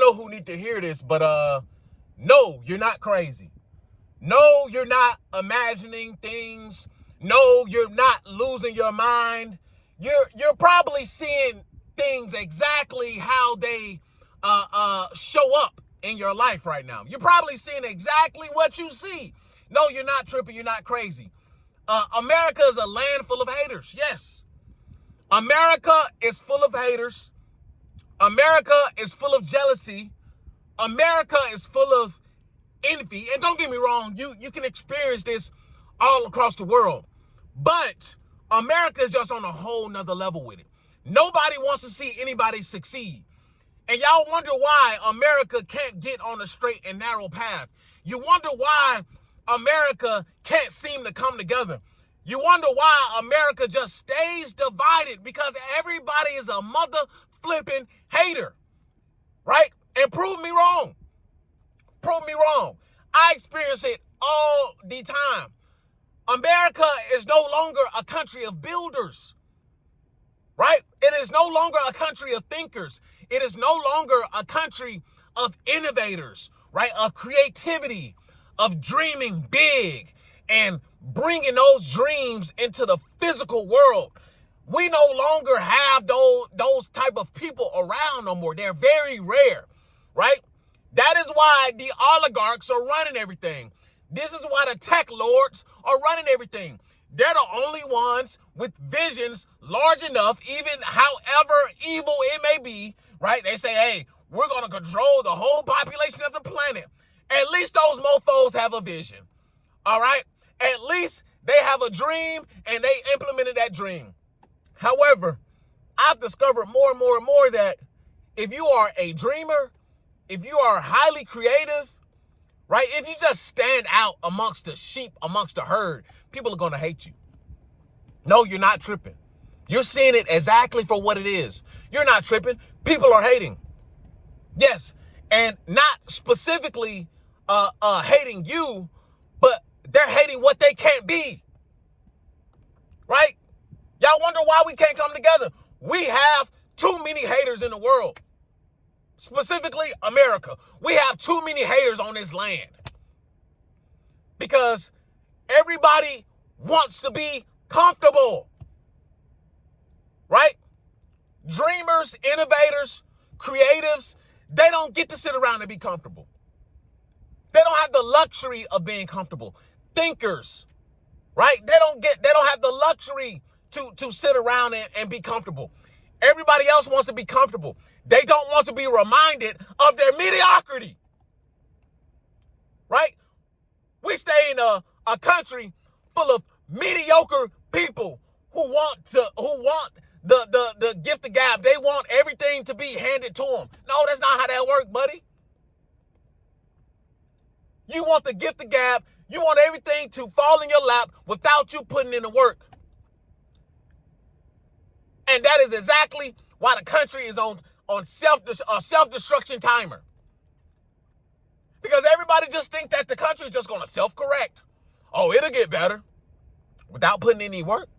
know who need to hear this, but no, you're not crazy. No, you're not imagining things. No, you're not losing your mind. You're probably seeing things exactly how they show up in your life right now. You're probably seeing exactly what you see. No, you're not tripping. You're not crazy. America is a land full of haters. Yes. America is full of haters. America is full of jealousy. America is full of envy. And don't get me wrong, you can experience this all across the world. But America is just on a whole nother level with it. Nobody wants to see anybody succeed. And y'all wonder why America can't get on a straight and narrow path. You wonder why America can't seem to come together. You wonder why America just stays divided, because everybody is a mother flipping hater, right? And prove me wrong. Prove me wrong. I experience it all the time. America is no longer a country of builders, right? It is no longer a country of thinkers. It is no longer a country of innovators, right? Of creativity, of dreaming big and bringing those dreams into the physical world. We no longer have those type of people around no more. They're very rare, right? That is why the oligarchs are running everything. This is why the tech lords are running everything. They're the only ones with visions large enough, even however evil it may be, right? They say, hey, we're going to control the whole population of the planet. At least those mofos have a vision, all right? At least they have a dream and they implemented that dream. However, I've discovered more and more and more that if you are a dreamer, if you are highly creative, right? If you just stand out amongst the sheep, amongst the herd, people are going to hate you. No, you're not tripping. You're seeing it exactly for what it is. You're not tripping. People are hating. Yes. And not specifically hating you, but they're hating what they can't be. Right? Y'all wonder why we can't come together. We have too many haters in the world. Specifically, America. We have too many haters on this land. Because everybody wants to be comfortable. Right? Dreamers, innovators, creatives, they don't get to sit around and be comfortable. They don't have the luxury of being comfortable. Thinkers, right? They don't have the luxury to sit around and be comfortable. Everybody else wants to be comfortable. They don't want to be reminded of their mediocrity. Right? We stay in a country full of mediocre people who want the gift of gab. They want everything to be handed to them. No, that's not how that works, buddy. You want the gift of gab. You want everything to fall in your lap without you putting in the work. And that is exactly why the country is on self-destruction timer. Because everybody just think that the country is just going to self-correct. Oh, it'll get better without putting any work,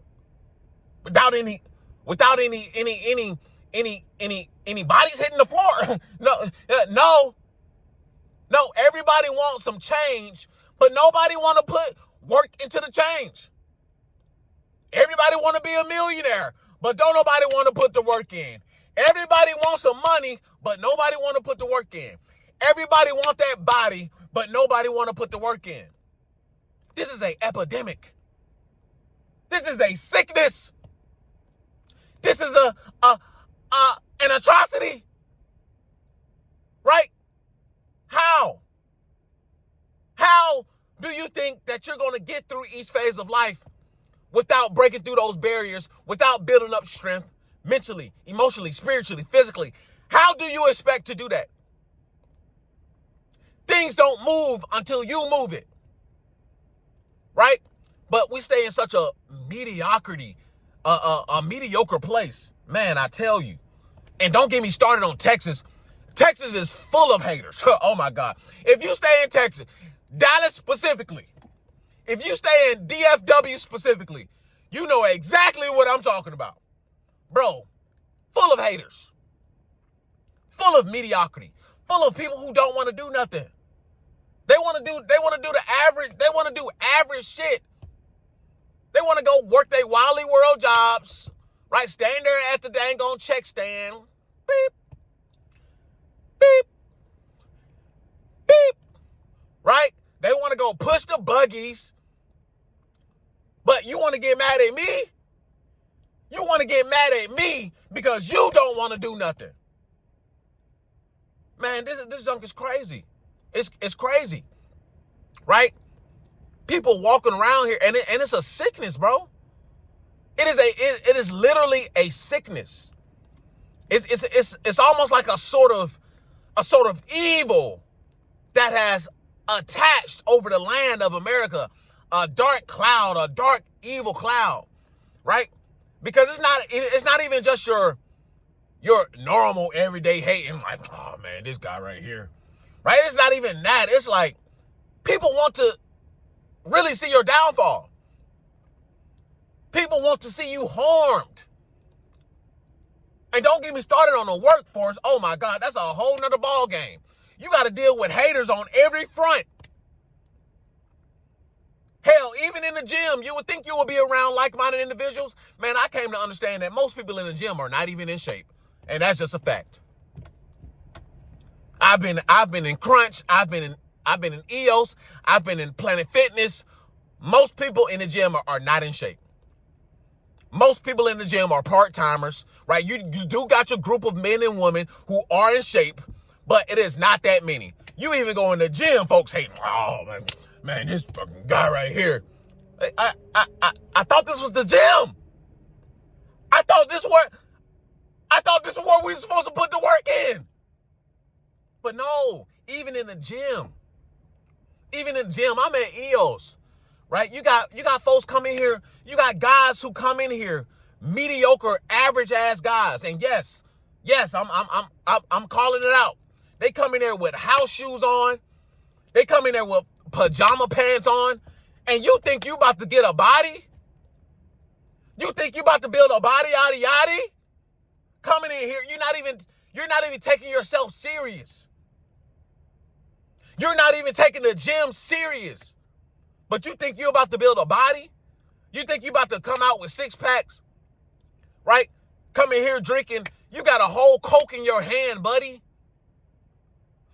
without any bodies hitting the floor. No. Everybody wants some change, but nobody want to put work into the change. Everybody want to be a millionaire, but don't nobody want to put the work in. Everybody wants some money, but nobody want to put the work in. Everybody want that body, but nobody want to put the work in. This is an epidemic. This is a sickness. This is an atrocity. Right? How? How do you think that you're going to get through each phase of life without breaking through those barriers, without building up strength mentally, emotionally, spiritually, physically? How do you expect to do that? Things don't move until you move it. Right? But we stay in such a mediocrity, a mediocre place. Man, I tell you. And don't get me started on Texas. Texas is full of haters. Oh my God. If you stay in Texas, Dallas specifically, if you stay in DFW specifically, you know exactly what I'm talking about. Bro, full of haters. Full of mediocrity. full of people who don't want to do nothing. They want to do average shit. They want to go work their Wally World jobs, right? Stand there at the dang on check stand. Beep. Beep. Beep. Right? They want to go push the buggies. But you want to get mad at me? You want to get mad at me because you don't want to do nothing. Man, this junk is crazy. It's crazy. Right? People walking around here, and it's a sickness, bro. It is literally a sickness. It's almost like a sort of evil that has attached over the land of America, a dark cloud, a dark evil cloud, right? Because it's not even just your normal everyday hating, like, oh man, this guy right here, right? It's not even that. It's like people want to really see your downfall. People want to see you harmed. And don't get me started on the workforce. Oh my God, that's a whole nother ball game. You got to deal with haters on every front. Hell, even in the gym, you would think you would be around like-minded individuals. Man, I came to understand that most people in the gym are not even in shape. And that's just a fact. I've been in Crunch, I've been in EOS, I've been in Planet Fitness. Most people in the gym are not in shape. Most people in the gym are part-timers, right? You do got your group of men and women who are in shape, but it is not that many. You even go in the gym, folks hating, oh man, this fucking guy right here. I thought this was the gym. I thought this is where we were supposed to put the work in. But no, even in the gym, I'm at EOS, right? You got folks come in here. You got guys who come in here, mediocre, average ass guys. And yes, I'm calling it out. They come in there with house shoes on. They come in there with pajama pants on. And you think you about to get a body? You think you about to build a body, yada yada? Coming in here, you're not even taking yourself serious. You're not even taking the gym serious. But you think you're about to build a body? You think you're about to come out with 6 packs? Right? Come in here drinking. You got a whole Coke in your hand, buddy.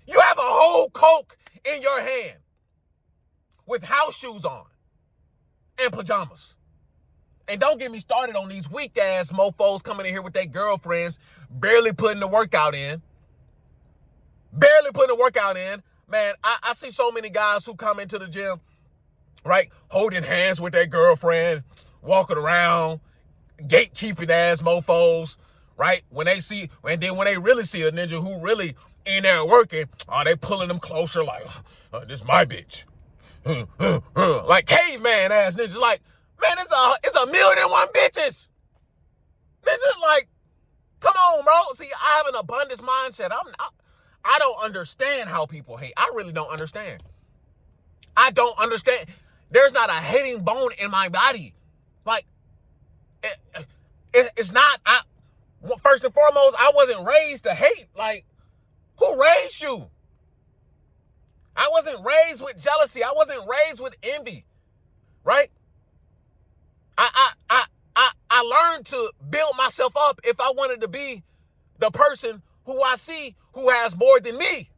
You have a whole Coke in your hand with house shoes on and pajamas. And don't get me started on these weak ass mofos coming in here with their girlfriends, barely putting the workout in. Man, I see so many guys who come into the gym, right, holding hands with their girlfriend, walking around, gatekeeping ass mofos, right? When they really see a ninja who really in there working, they pulling them closer like, this is my bitch. Like caveman ass ninjas, like, man, it's a million and one bitches. Ninjas, like, come on, bro. See, I have an abundance mindset. I don't understand how people hate. I really don't understand. I don't understand. There's not a hating bone in my body. Like, it's not. First and foremost, I wasn't raised to hate. Like, who raised you? I wasn't raised with jealousy. I wasn't raised with envy, right? I learned to build myself up if I wanted to be the person who I see who has more than me,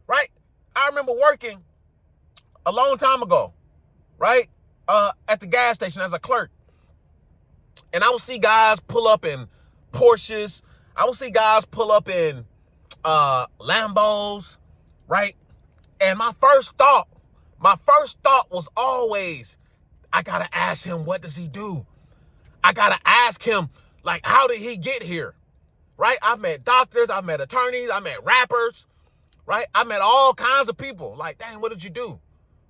right? I remember working a long time ago, right, at the gas station as a clerk. And I would see guys pull up in Porsches. I would see guys pull up in Lambos, right? And my first thought was always, I got to ask him, what does he do? I got to ask him, like, how did he get here? Right? I've met doctors, I've met attorneys, I met rappers, right? I met all kinds of people. Like, dang, what did you do?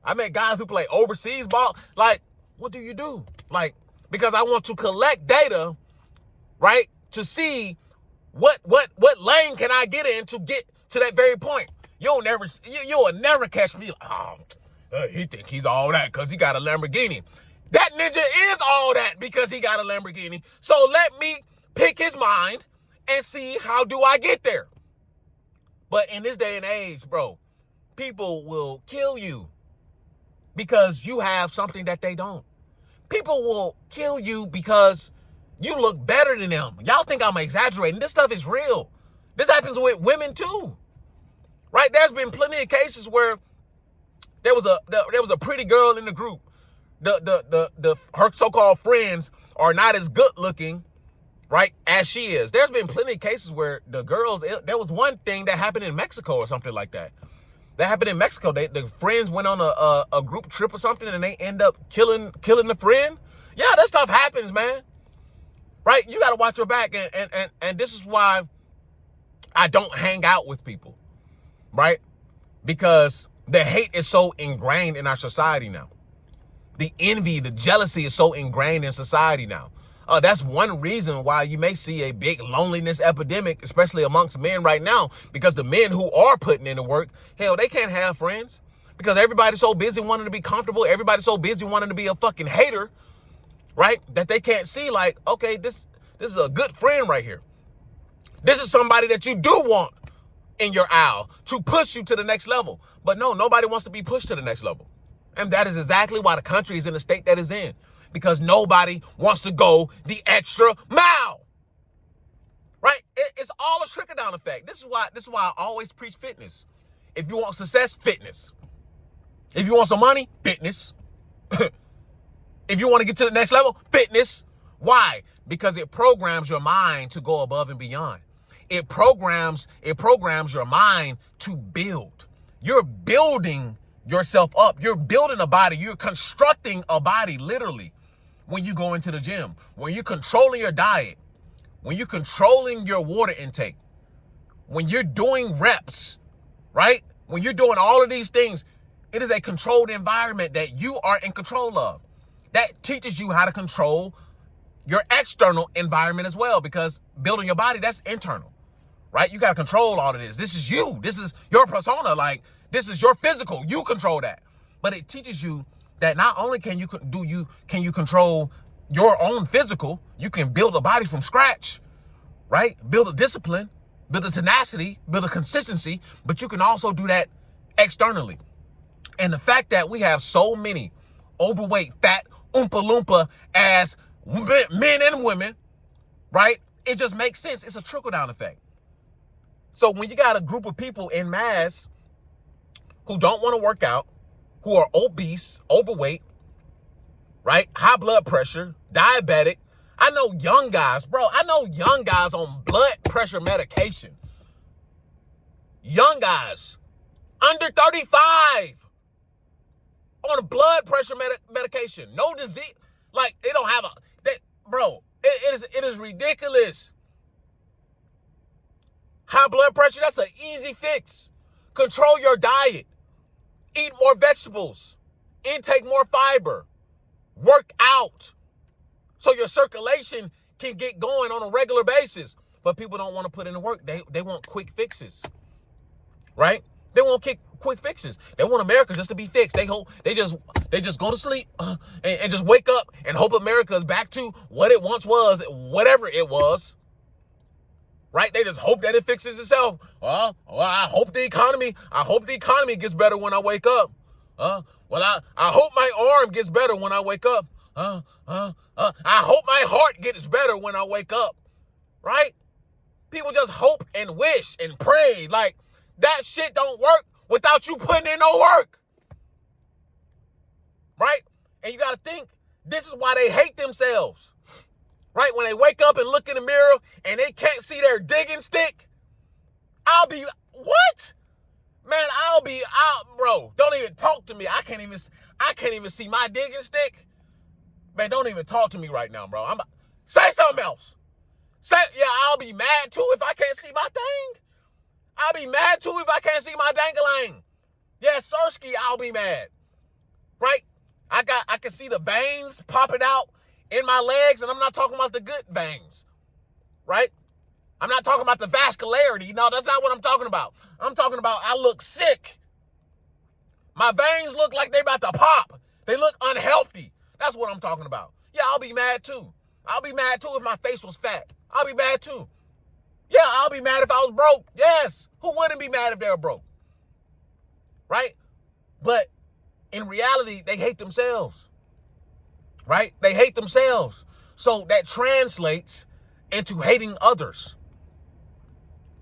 I met guys who play overseas ball. Like, what do you do? Like, because I want to collect data, right? To see what lane can I get in to get to that very point. You'll never catch me. He think he's all that because he got a Lamborghini. That ninja is all that because he got a Lamborghini. So let me pick his mind and see how do I get there. But in this day and age, bro, people will kill you because you have something that they don't. People will kill you because you look better than them. Y'all think I'm exaggerating. This stuff is real. This happens with women too, right? There's been plenty of cases where there was a pretty girl in the group. Her so-called friends are not as good looking, right, as she is. There's been plenty of cases where the girls, there was one thing that happened in Mexico or something like that. That happened in Mexico. The friends went on a group trip or something and they end up killing the friend. Yeah, that stuff happens, man. Right? You got to watch your back. And this is why I don't hang out with people. Right? Because the hate is so ingrained in our society now. The envy, the jealousy is so ingrained in society now. That's one reason why you may see a big loneliness epidemic, especially amongst men right now, because the men who are putting in the work, hell, they can't have friends because everybody's so busy wanting to be comfortable. Everybody's so busy wanting to be a fucking hater, right? That they can't see like, okay, this is a good friend right here. This is somebody that you do want in your aisle to push you to the next level. But no, nobody wants to be pushed to the next level. And that is exactly why the country is in the state that it's in. Because nobody wants to go the extra mile. Right? It's all a trickle-down effect. This is why I always preach fitness. If you want success, fitness. If you want some money, fitness. If you want to get to the next level, fitness. Why? Because it programs your mind to go above and beyond. It programs your mind to build. You're building yourself up. You're building a body. You're constructing a body, literally, when you go into the gym. When you're controlling your diet. When you're controlling your water intake. When you're doing reps, right? When you're doing all of these things, it is a controlled environment that you are in control of. That teaches you how to control your external environment as well, because building your body, that's internal, right? You got to control all of this. This is you. This is your persona. Like, this is your physical. You control that. But it teaches you that not only can you control your own physical, you can build a body from scratch, right? Build a discipline, build a tenacity, build a consistency, but you can also do that externally. And the fact that we have so many overweight, fat, oompa loompa ass men and women, right? It just makes sense. It's a trickle-down effect. So when you got a group of people in mass who don't want to work out, who are obese, overweight, right? High blood pressure, diabetic. I know young guys, bro. I know young guys on blood pressure medication. Young guys, under 35, on a blood pressure medication. No disease. Like, they don't have it is ridiculous. High blood pressure, that's an easy fix. Control your diet. Eat more vegetables. Intake more fiber. Work out so your circulation can get going on a regular basis. But people don't want to put in the work. They want quick fixes, right? They want quick fixes. They want America just to be fixed. They just go to sleep and just wake up and hope America is back to what it once was, whatever it was. Right? They just hope that it fixes itself. I hope the economy gets better when I wake up. I hope my arm gets better when I wake up. I hope my heart gets better when I wake up. Right? People just hope and wish and pray. Like, that shit don't work without you putting in no work. Right? And you got to think, this is why they hate themselves. Right? When they wake up and look in the mirror and they can't see their digging stick, I'll be, what? Man, bro, don't even talk to me. I can't even see my digging stick. Man, don't even talk to me right now, bro. Say something else. I'll be mad too if I can't see my thing. I'll be mad too if I can't see my dangling. Yeah, Sirski, I'll be mad. Right? I can see the veins popping out in my legs, and I'm not talking about the good veins. Right? I'm not talking about the vascularity. No, that's not what I'm talking about. I'm talking about I look sick. My veins look like they about to pop. They look unhealthy. That's what I'm talking about. Yeah, I'll be mad too. I'll be mad too if my face was fat. I'll be mad too. Yeah, I'll be mad if I was broke. Yes. Who wouldn't be mad if they were broke? Right? But in reality, they hate themselves. Right? They hate themselves. So that translates into hating others.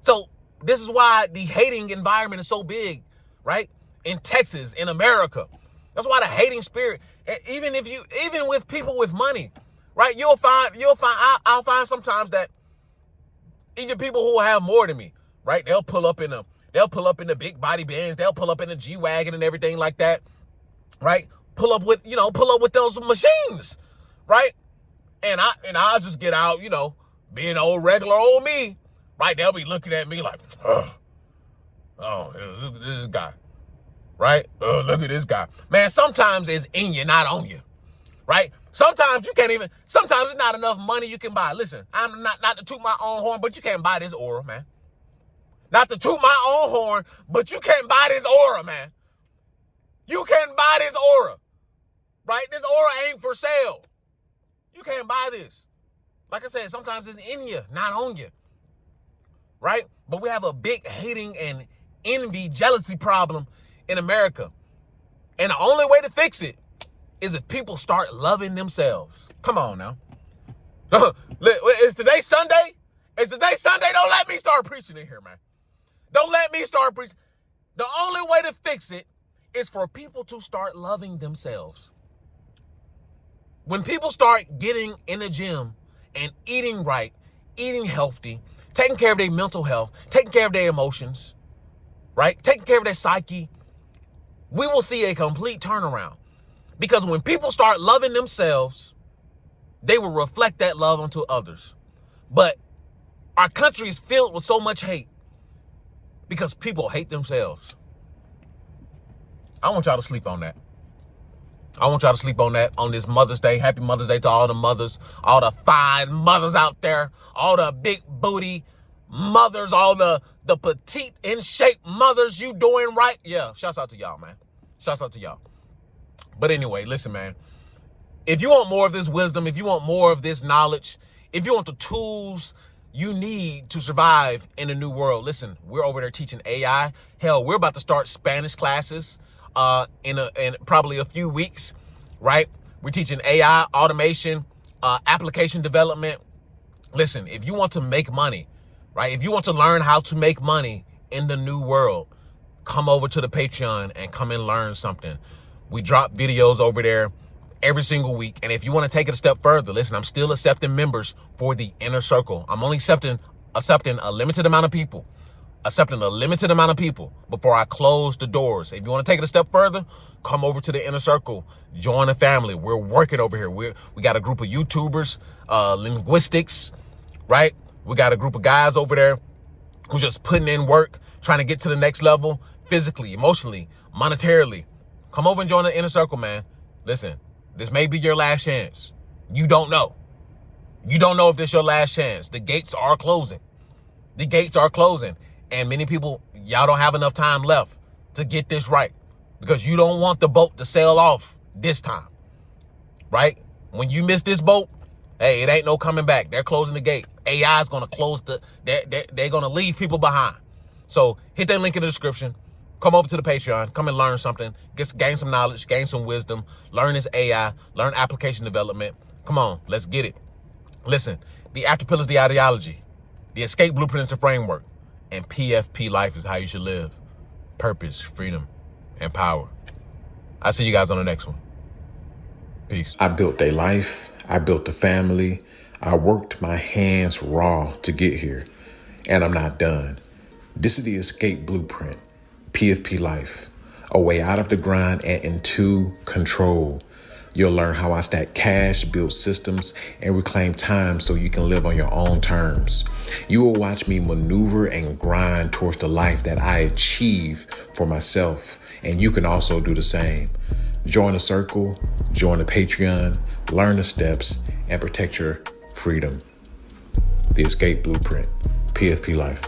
So this is why the hating environment is so big, right? In Texas, in America. That's why the hating spirit, even with people with money, right? I'll find sometimes that even people who have more than me, right? They'll pull up in the big body Benz, they'll pull up in the G-Wagon and everything like that, right? Pull up with those machines, right? And I'll just get out, being regular old me, right? They'll be looking at me like, oh, look at this guy, right? Oh, look at this guy. Man, sometimes it's in you, not on you, right? Sometimes it's not enough money you can buy. Listen, I'm not to toot my own horn, but you can't buy this aura, man. Not to toot my own horn, but you can't buy this aura, man. You can't buy this aura, right? This aura ain't for sale. You can't buy this. Like I said, sometimes it's in you, not on you, right? But we have a big hating and envy, jealousy problem in America. And the only way to fix it is if people start loving themselves. Come on now. Is today Sunday? Don't let me start preaching in here, man. Don't let me start preaching. The only way to fix it is for people to start loving themselves. When people start getting in the gym and eating right, eating healthy, taking care of their mental health, taking care of their emotions, right? Taking care of their psyche, we will see a complete turnaround. Because when people start loving themselves, they will reflect that love onto others. But our country is filled with so much hate because people hate themselves. I want y'all to sleep on that. I want y'all to sleep on that on this Mother's Day. Happy Mother's Day to all the mothers, all the fine mothers out there, all the big booty mothers, all the petite in shape mothers. You doing right? Yeah, shouts out to y'all, man. Shouts out to y'all. But anyway, listen, man. If you want more of this wisdom, if you want more of this knowledge, if you want the tools you need to survive in a new world, listen, we're over there teaching AI. Hell, we're about to start Spanish classes in probably a few weeks, right? We're teaching AI, automation, application development. Listen, if you want to make money, right? If you want to learn how to make money in the new world, come over to the Patreon and come and learn something. We drop videos over there every single week. And if you want to take it a step further, listen, I'm still accepting members for the inner circle. I'm only accepting a limited amount of people. Before I close the doors. If you want to take it a step further, come over to the inner circle. Join the family. We're working over here. We got a group of YouTubers, linguistics, right? We got a group of guys over there who's just putting in work, trying to get to the next level, physically, emotionally, monetarily. Come over and join the inner circle, man. Listen, this may be your last chance. You don't know. You don't know if this is your last chance. The gates are closing. And many people, y'all don't have enough time left to get this right because you don't want the boat to sail off this time, right? When you miss this boat, hey, it ain't no coming back. They're closing the gate. AI is going to close they're going to leave people behind. So hit that link in the description. Come over to the Patreon. Come and learn something. Gain some knowledge. Gain some wisdom. Learn this AI. Learn application development. Come on. Let's get it. Listen, the after pillars, the ideology. The escape blueprint is the framework. And PFP life is how you should live. Purpose, freedom, and power. I'll see you guys on the next one. Peace. I built a life. I built a family. I worked my hands raw to get here. And I'm not done. This is the escape blueprint. PFP life. A way out of the grind and into control. You'll learn how I stack cash, build systems, and reclaim time so you can live on your own terms. You will watch me maneuver and grind towards the life that I achieve for myself, and you can also do the same. Join the circle, join the Patreon, learn the steps, and protect your freedom. The Escape Blueprint, PFP Life.